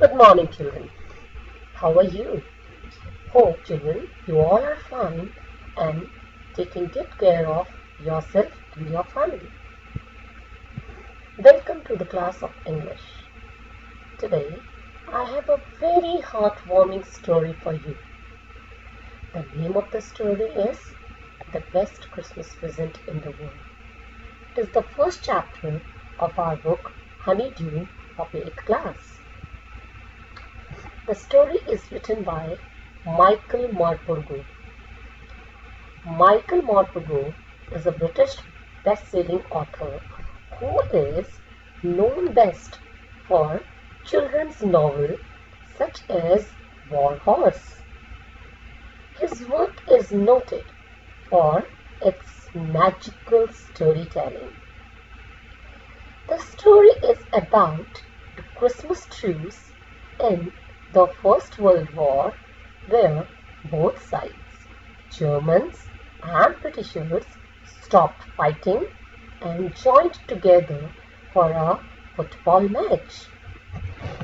Good morning, children. How are you? Hope, children, you all are fine and taking good care of yourself and your family. Welcome to the class of English. Today, I have a very heartwarming story for you. The name of the story is The Best Christmas Present in the World. It is the first chapter of our book, Honeydew of 8th class. The story is written by Michael Morpurgo. Michael Morpurgo is a British best-selling author who is known best for children's novels such as War Horse. His work is noted for its magical storytelling. The story is about the Christmas truce in the First World War, where both sides, Germans and Britishers, stopped fighting and joined together for a football match.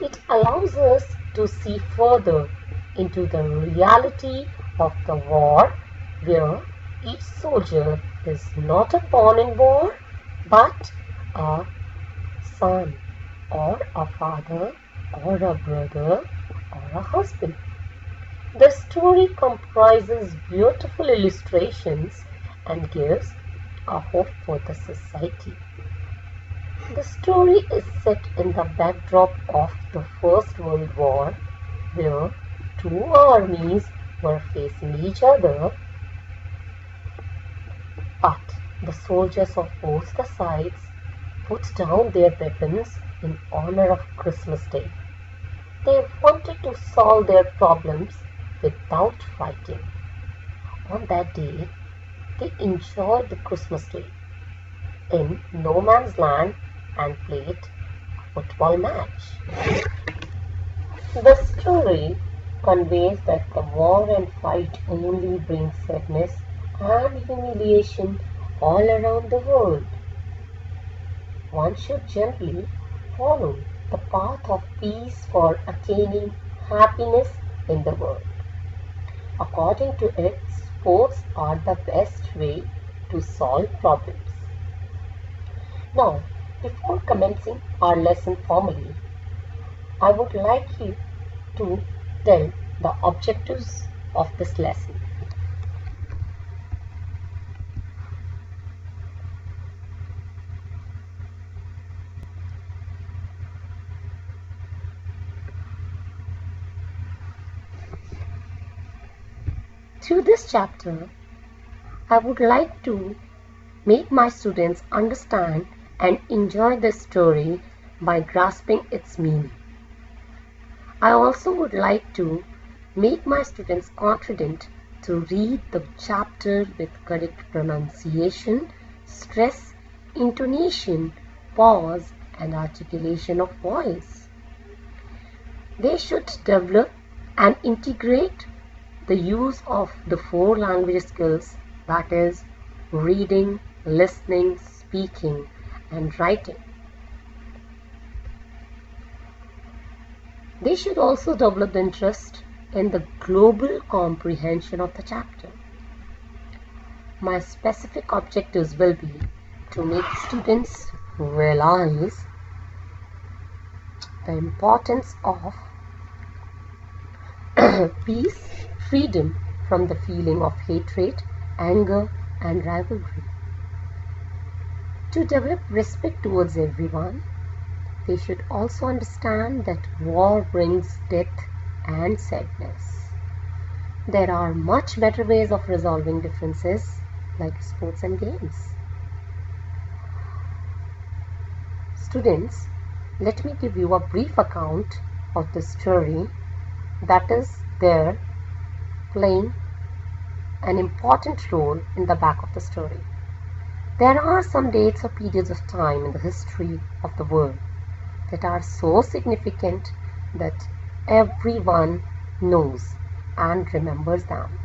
It allows us to see further into the reality of the war, where each soldier is not a pawn in war, but a son or a father or a brother or a husband. The story comprises beautiful illustrations and gives a hope for the society. The story is set in the backdrop of the First World War, where two armies were facing each other, but the soldiers of both the sides put down their weapons in honor of Christmas Day. They wanted to solve their problems without fighting. On that day, they enjoyed the Christmas Day in no man's land and played a football match. The story conveys that the war and fight only bring sadness and humiliation all around the world. One should gently follow the path of peace for attaining happiness in the world. According to it, sports are the best way to solve problems. Now, before commencing our lesson formally, I would like you to tell the objectives of this lesson. Through this chapter, I would like to make my students understand and enjoy the story by grasping its meaning. I also would like to make my students confident to read the chapter with correct pronunciation, stress, intonation, pause, and articulation of voice. They should develop and integrate the use of the 4 language skills, that is, reading, listening, speaking, and writing. They should also develop the interest in the global comprehension of the chapter. My specific objectives will be to make students realize the importance of peace, freedom from the feeling of hatred, anger, and rivalry. To develop respect towards everyone, they should also understand that war brings death and sadness. There are much better ways of resolving differences, like sports and games. Students, let me give you a brief account of the story that is there playing an important role in the back of the story. There are some dates or periods of time in the history of the world that are so significant that everyone knows and remembers them.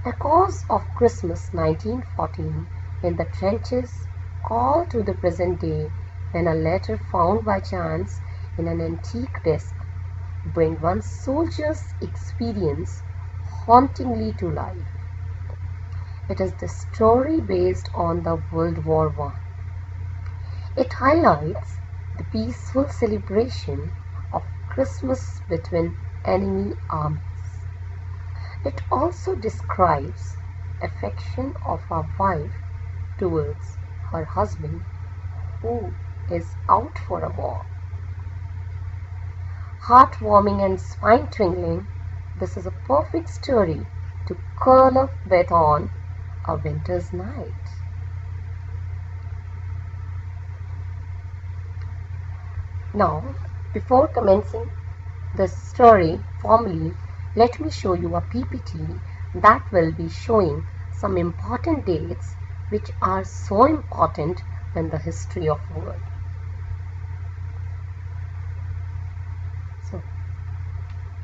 A cause of Christmas 1914 in the trenches called to the present day when a letter found by chance in an antique desk bring one soldier's experience hauntingly to life. It is the story based on the World War I. It highlights the peaceful celebration of Christmas between enemy armies. It also describes affection of a wife towards her husband who is out for a war. Heartwarming and spine-tingling, this is a perfect story to curl up with on a winter's night. Now, before commencing the story formally, let me show you a PPT that will be showing some important dates which are so important in the history of the world. So,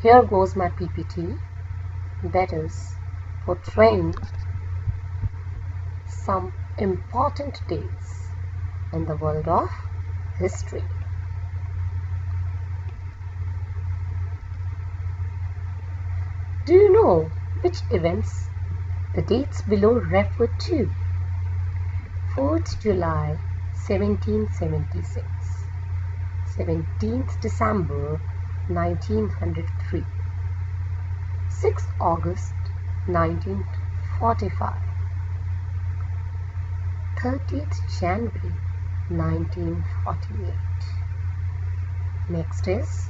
here goes my PPT, that is portraying some important dates in the world of history. Do you know which events the dates below refer to? 4th July 1776, 17th December 1903, 6th August 1945, 30th January 1948. Next is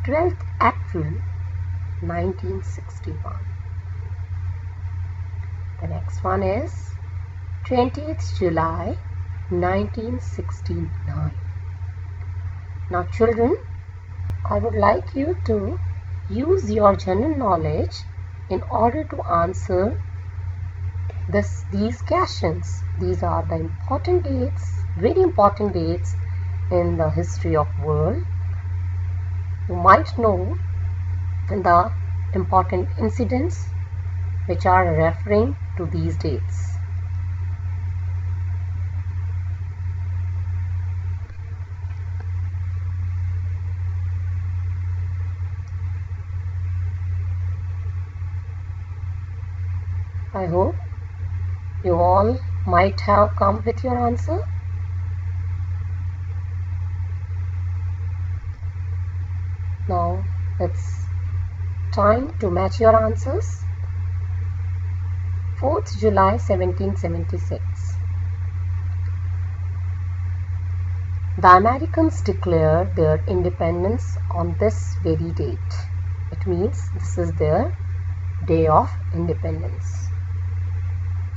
12th April 1961. The next one is 20th July 1969. Now children, I would like you to use your general knowledge in order to answer these questions. These are the important dates, very important dates in the history of world. You might know the important incidents which are referring to these dates. I hope you all might have come with your answer. Now it's time to match your answers. 4th July 1776. The Americans declared their independence on this very date. It means this is their day of independence.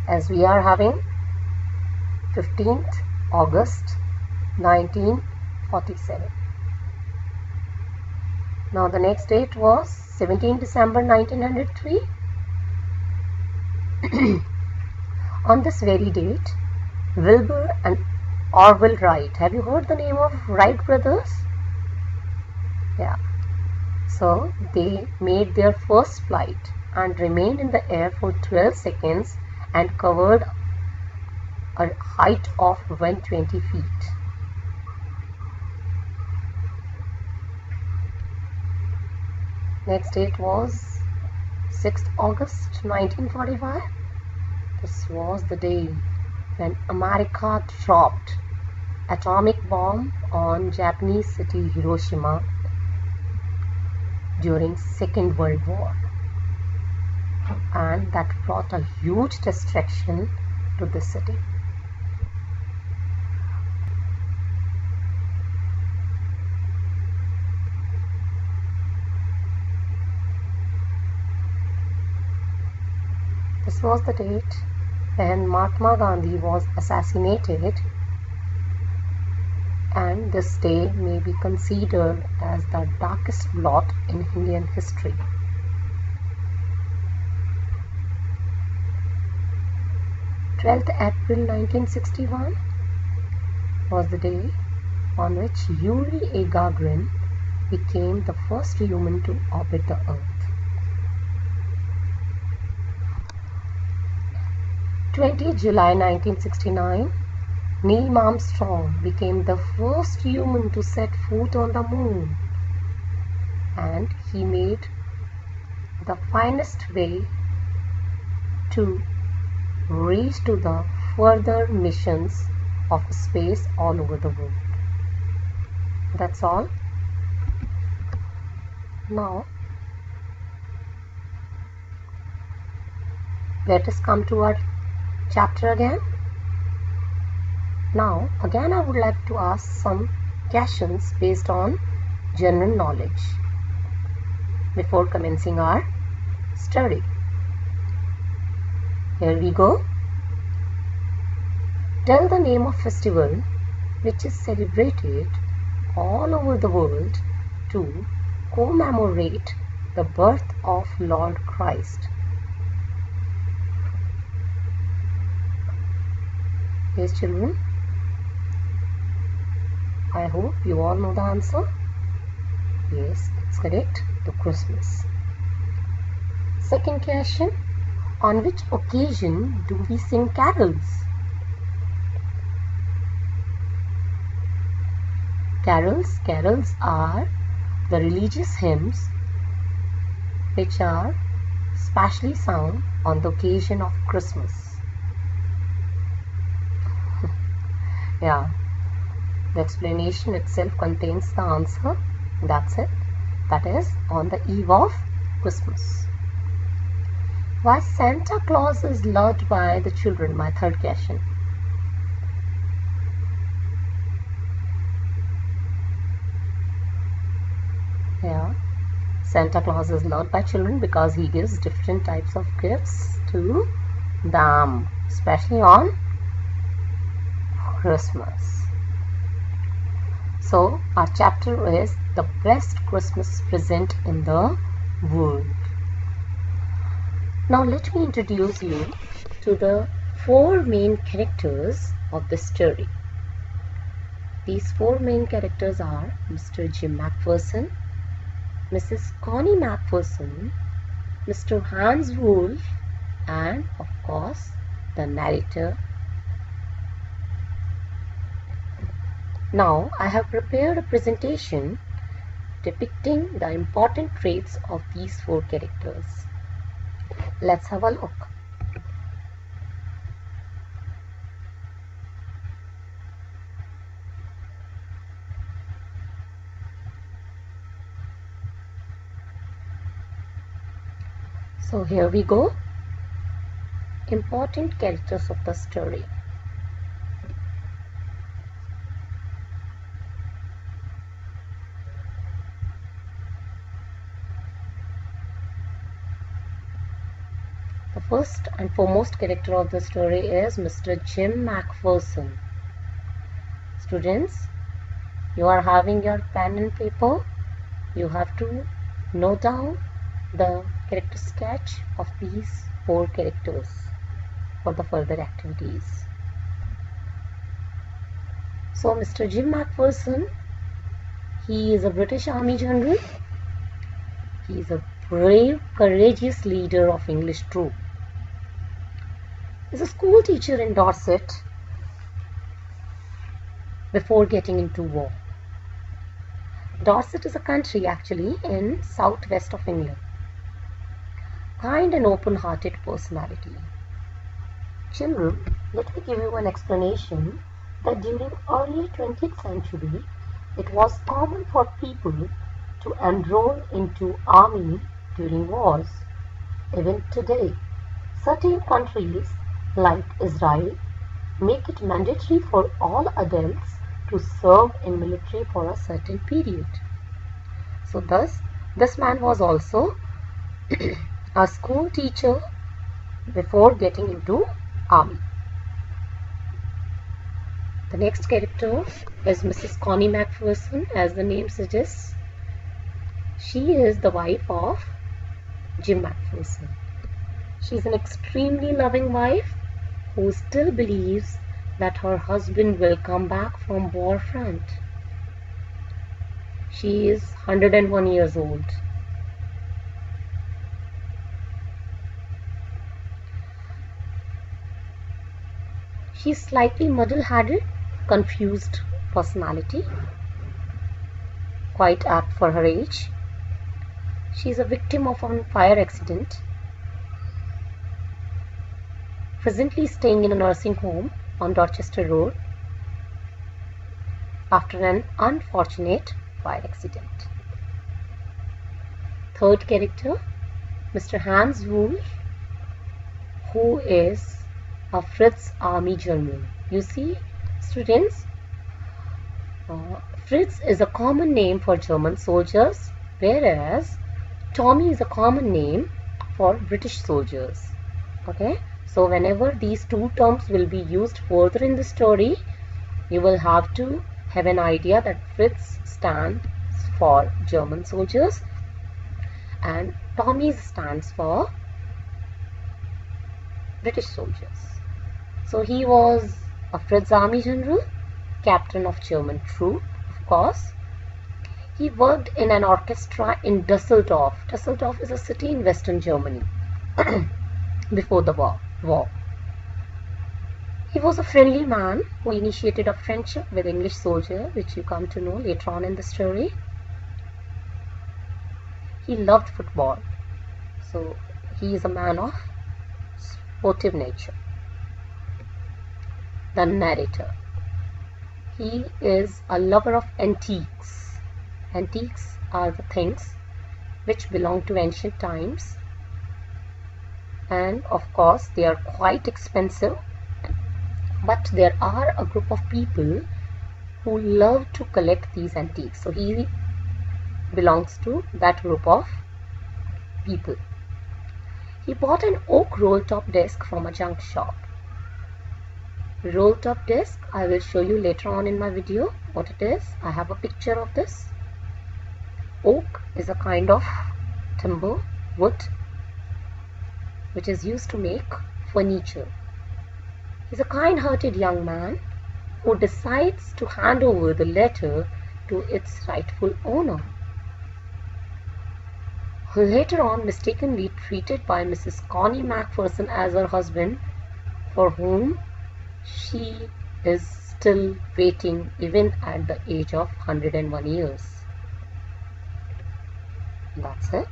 As we are having 15th August 1947. Now the next date was 17 December 1903. On this very date, Wilbur and Orville Wright. Have you heard the name of Wright brothers? Yeah. So they made their first flight and remained in the air for 12 seconds and covered a height of 120 feet. Next date was 6th August 1945. This was the day when America dropped atomic bomb on Japanese city Hiroshima during Second World War, and that brought a huge destruction to the city. This was the date when Mahatma Gandhi was assassinated, and this day may be considered as the darkest blot in Indian history. April 1961 was the day on which Yuri Gagarin became the first human to orbit the Earth. 20 July 1969, Neil Armstrong became the first human to set foot on the moon. and he made the finest way to reach to the further missions of space all over the world. That's all. Now let us come to our chapter again. Now again I would like to ask some questions based on general knowledge before commencing our study. Here we go. Tell the name of festival which is celebrated all over the world to commemorate the birth of Lord Christ. Yes, children, I hope you all know the answer. Yes, it's correct. To Christmas. Second question. On which occasion do we sing carols? Carols are the religious hymns which are specially sung on the occasion of Christmas. Yeah, the explanation itself contains the answer. That's it. That is on the eve of Christmas. Why Santa Claus is loved by the children? My third question. Yeah, Santa Claus is loved by children because he gives different types of gifts to them, especially on Christmas. So our chapter is the best Christmas present in the world. Now let me introduce you to the four main characters of the story. These four main characters are Mr. Jim Macpherson, Mrs. Connie Macpherson, Mr. Hans Wolf, and of course the narrator. Now I have prepared a presentation depicting the important traits of these four characters. Let's have a look. So here we go. Important characters of the story. The first and foremost character of the story is Mr. Jim Macpherson. Students, you are having your pen and paper. You have to note down the character sketch of these four characters for the further activities. So Mr. Jim Macpherson, he is a British Army general. He is a brave, courageous leader of English troop. He is a school teacher in Dorset before getting into war. Dorset is a country actually in southwest of England. Kind and open-hearted personality. Children, let me give you an explanation that during early 20th century, it was common for people to enroll into army during wars. Even today, certain countries like Israel make it mandatory for all adults to serve in military for a certain period. So thus, this man was also a school teacher before getting into army. The next character is Mrs. Connie Macpherson. As the name suggests, she is the wife of Jim Macpherson. She is an extremely loving wife who still believes that her husband will come back from war front. She is 101 years old. She is slightly muddle-headed, confused personality, quite apt for her age. She is a victim of a fire accident, presently staying in a nursing home on Dorchester Road after an unfortunate fire accident. Third character, Mr. Hans Wohl, who is a Fritz army general. You see, students, Fritz is a common name for German soldiers, whereas Tommy is a common name for British soldiers. Okay, so whenever these two terms will be used further in the story, you will have to have an idea that Fritz stands for German soldiers and Tommy stands for British soldiers. So he was a Fritz army general, captain of German troop, of course. He worked in an orchestra in Düsseldorf. Düsseldorf is a city in Western Germany before the war. He was a friendly man who initiated a friendship with English soldier, which you come to know later on in the story. He loved football, so he is a man of sportive nature. The narrator. He is a lover of antiques. Antiques are the things which belong to ancient times, and of course they are quite expensive, but there are a group of people who love to collect these antiques. So he belongs to that group of people. He bought an oak roll-top desk from a junk shop. Roll-top desk, I will show you later on in my video what it is. I have a picture of this. Oak is a kind of timber, wood, which is used to make furniture. He's a kind-hearted young man who decides to hand over the letter to its rightful owner. Later on, mistakenly treated by Mrs. Connie Macpherson as her husband, for whom she is still waiting even at the age of 101 years. That's it.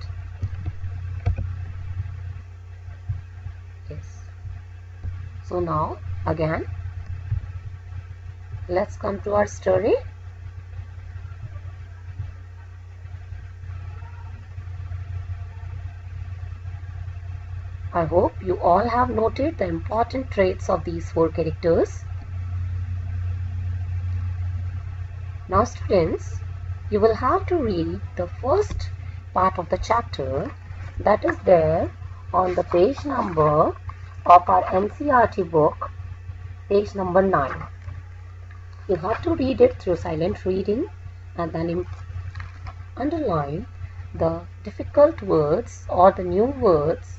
Yes. So now again, let's come to our story. I hope you all have noted the important traits of these four characters. Now students, you will have to read the first part of the chapter that is there on the page number of our NCERT book, page number 9. You have to read it through silent reading and then underline the difficult words or the new words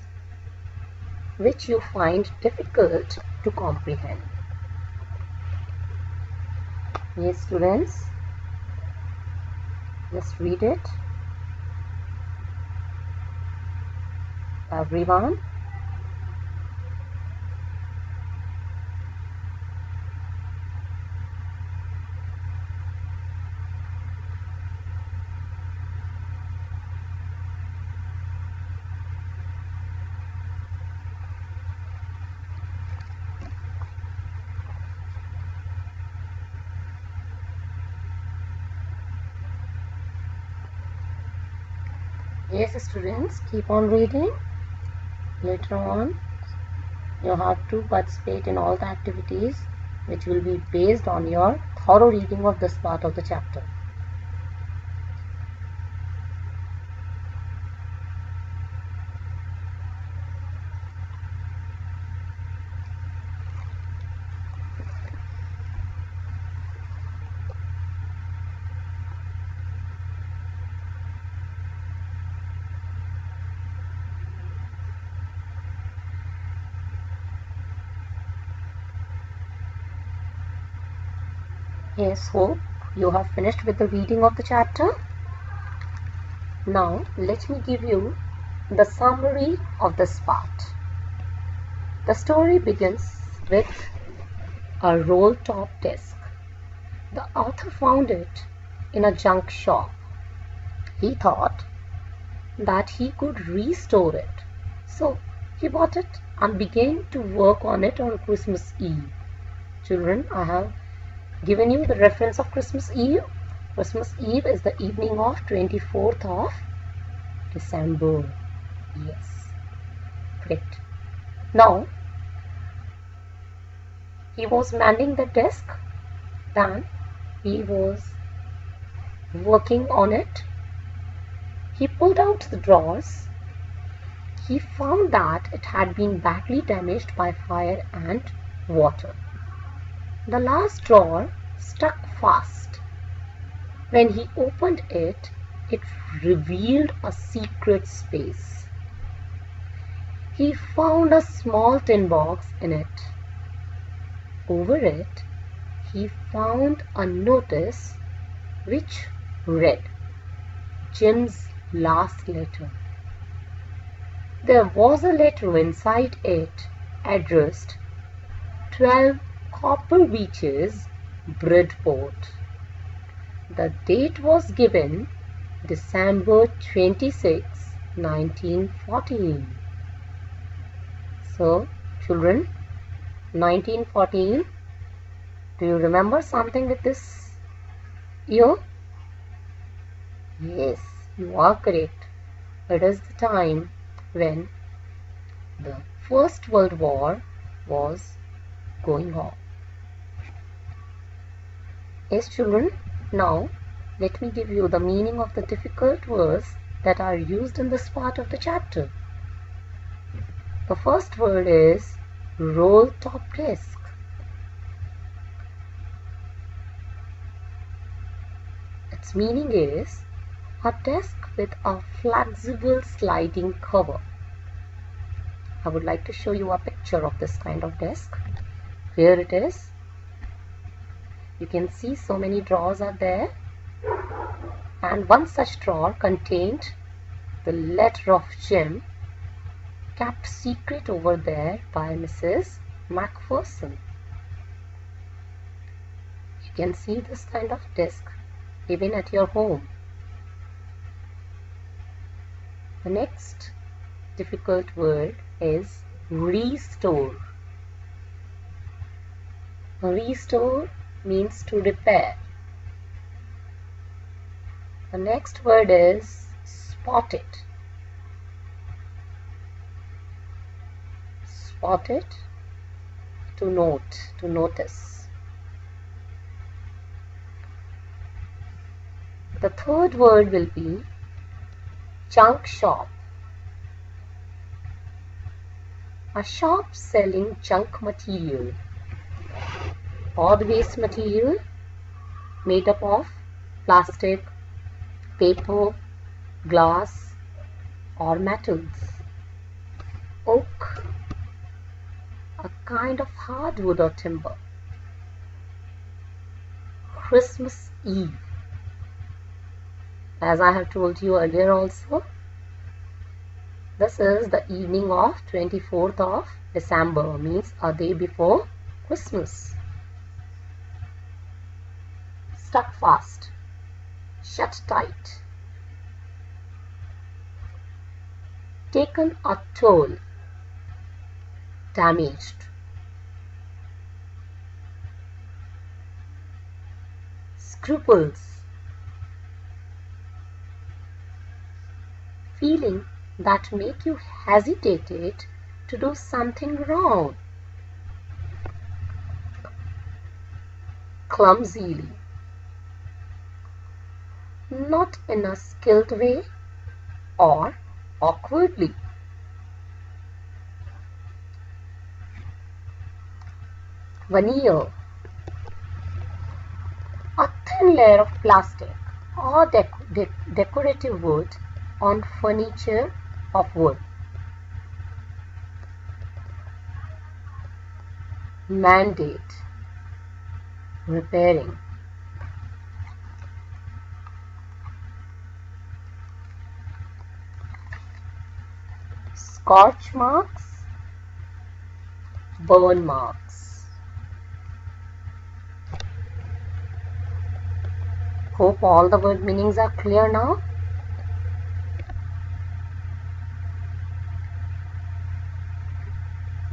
which you find difficult to comprehend. Yes, students, just read it. Everyone. Yes, students, keep on reading. Later on, you have to participate in all the activities which will be based on your thorough reading of this part of the chapter. Yes, hope you have finished with the reading of the chapter. Now, let me give you the summary of this part. The story begins with a roll-top desk. The author found it in a junk shop. He thought that he could restore it. So he bought it and began to work on it on Christmas Eve. Children, I have given you the reference of Christmas Eve. Christmas Eve is the evening of 24th of December. Yes, correct. Now, he was mending the desk, then he was working on it. He pulled out the drawers. He found that it had been badly damaged by fire and water. The last drawer stuck fast. When he opened it, it revealed a secret space. He found a small tin box in it. Over it, he found a notice which read, Jim's last letter. There was a letter inside it addressed 12 Copper Beaches, Bridport. The date was given December 26, 1914. So, children, 1914, do you remember something with this year? Yes, you are correct. It is the time when the First World War was going on. Yes, children, now let me give you the meaning of the difficult words that are used in this part of the chapter. The first word is roll-top desk. Its meaning is a desk with a flexible sliding cover. I would like to show you a picture of this kind of desk. Here it is. You can see so many drawers are there, and one such drawer contained the letter of Jim, kept secret over there by Mrs. Macpherson. You can see this kind of desk even at your home. The next difficult word is restore. Restore means to repair. The next word is spot it. Spot it, to note, to notice. The third word will be junk shop. A shop selling junk material, odd waste material made up of plastic, paper, glass, or metals. Oak, a kind of hardwood or timber. Christmas Eve. As I have told you earlier also, this is the evening of 24th of December, means a day before Christmas. Stuck fast, shut tight. Taken a toll, damaged. Scruples, feeling that make you hesitated to do something wrong. Clumsily, not in a skilled way or awkwardly. Veneer, a thin layer of plastic or decorative wood on furniture of wood. Mandate, repairing. Scorch marks, burn marks. Hope all the word meanings are clear now.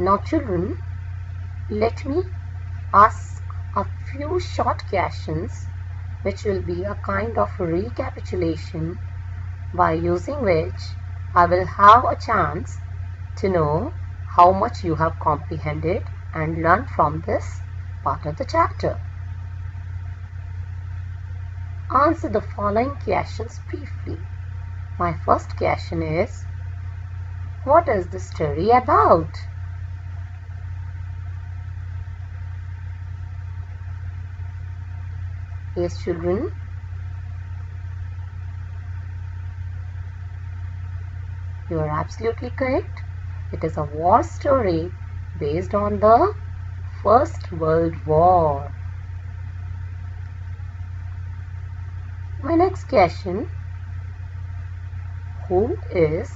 Now children, let me ask a few short questions which will be a kind of recapitulation, by using which I will have a chance to know how much you have comprehended and learned from this part of the chapter. Answer the following questions briefly. My first question is, what is the story about? Yes, children. You are absolutely correct. It is a war story based on the First World War. My next question, who is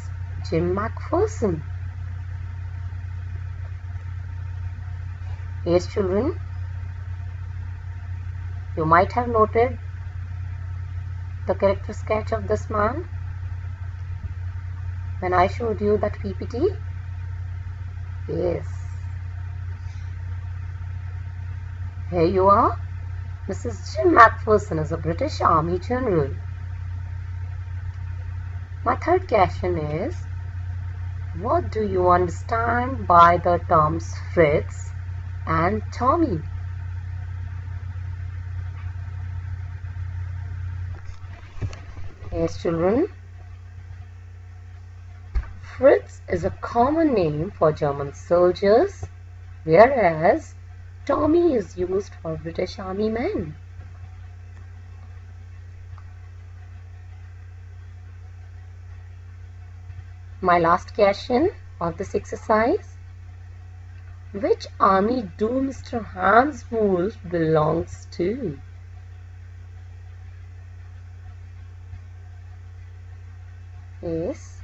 Jim McPherson? Yes, children. You might have noted the character sketch of this man when I showed you that PPT. Yes. Here you are. Mrs. Jim McPherson is a British Army general. My third question is, what do you understand by the terms Fritz and Tommy? Yes, children. Fritz is a common name for German soldiers, whereas Tommy is used for British Army men. My last question of this exercise, which army do Mr. Hans Wolf belongs to? Yes.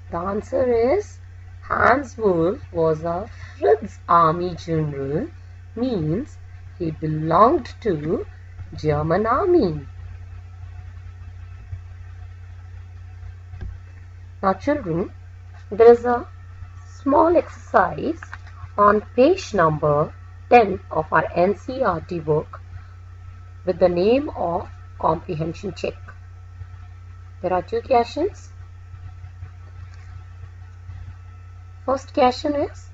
The answer is Hans Wolf was a Fritz army general, means he belonged to German army. Now children, there is a small exercise on page number 10 of our NCERT book with the name of Comprehension Check. There are two questions. First question is,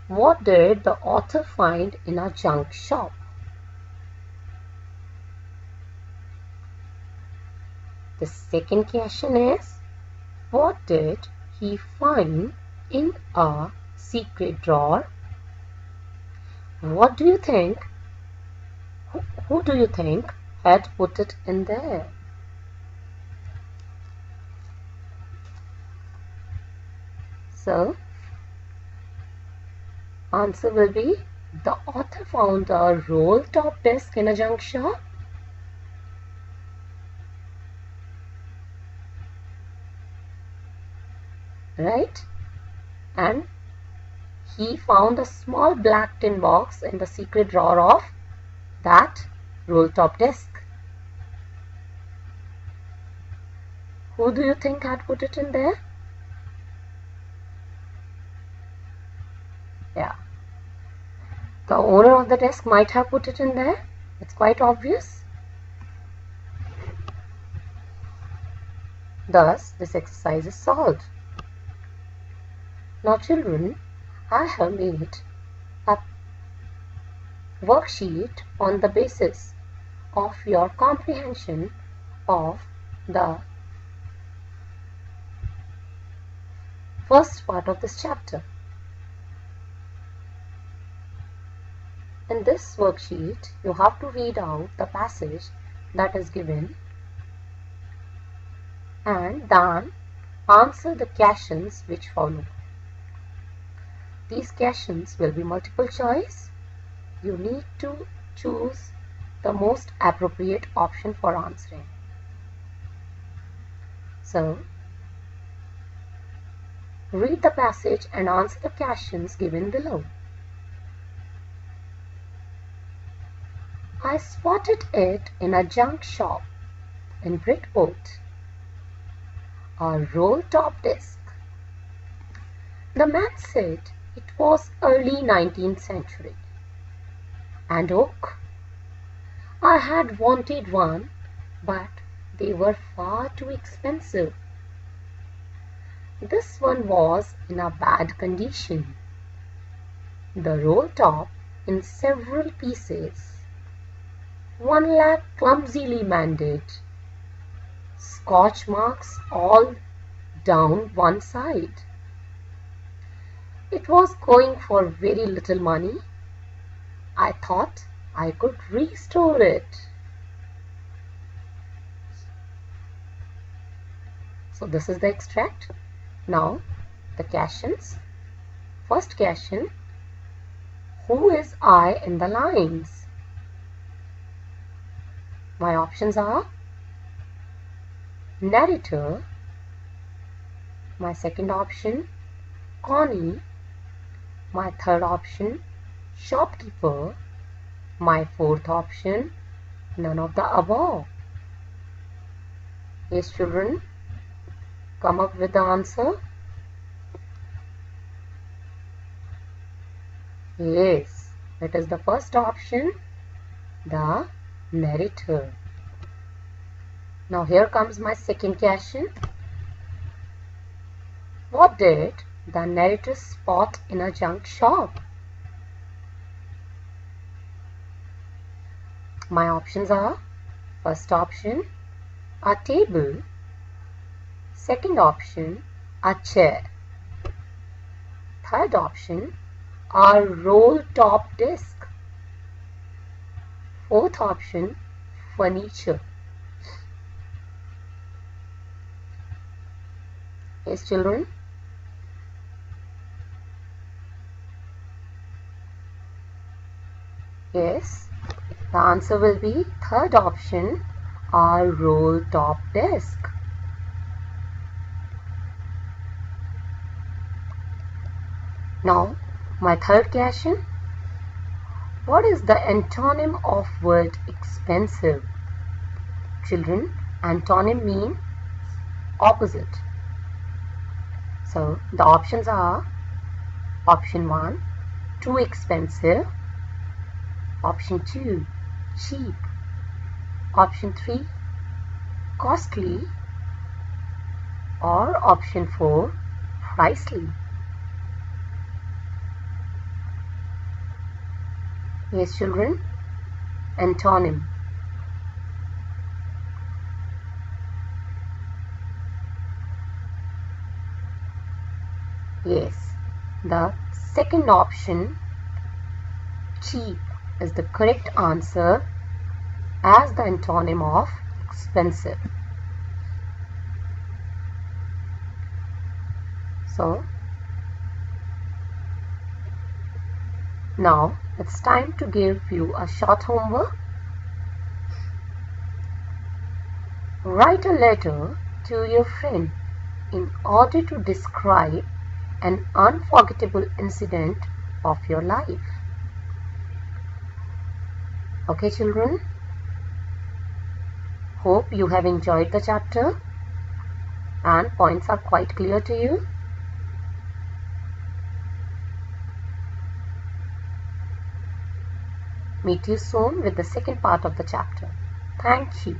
what did the author find in a junk shop? The second question is, what did he find in a secret drawer? What do you think? Who do you think had put it in there? So, answer will be, the author found a roll-top desk in a junk shop. Right? And he found a small black tin box in the secret drawer of that roll-top desk. Who do you think had put it in there? Yeah. The owner of the desk might have put it in there. It's quite obvious. Thus, this exercise is solved. Now children, I have made a worksheet on the basis of your comprehension of the first part of this chapter. In this worksheet, you have to read out the passage that is given and then answer the questions which follow. These questions will be multiple choice. You need to choose the most appropriate option for answering. So, read the passage and answer the questions given below. I spotted it in a junk shop in Bridport. A roll-top desk. The man said it was early 19th century. And oak? I had wanted one, but they were far too expensive. This one was in a bad condition. The roll top in several pieces. One leg clumsily mended. Scotch marks all down one side. It was going for very little money. I thought I could restore it. So this is the extract. Now the questions. First question. Who is I in the lines? My options are narrator. My second option, Connie. My third option, shopkeeper. My fourth option, none of the above. Yes, children, come up with the answer. Yes, it is the first option, the narrator. Now here comes my second question. What did the narrator spot in a junk shop? My options are, first option, a table. Second option, a chair. Third option, a roll-top desk. Fourth option, furniture. Yes, children? Yes, the answer will be third option, a roll-top desk. Now, my third question. What is the antonym of word expensive? Children, antonym means opposite. So, the options are option 1, too expensive. Option 2, cheap. Option 3, costly. Or option 4, pricely. Yes, children, antonym. Yes, the second option, cheap, is the correct answer as the antonym of expensive. So, now it's time to give you a short homework. Write a letter to your friend in order to describe an unforgettable incident of your life. Okay, children? Hope you have enjoyed the chapter and points are quite clear to you. Meet you soon with the second part of the chapter. Thank you.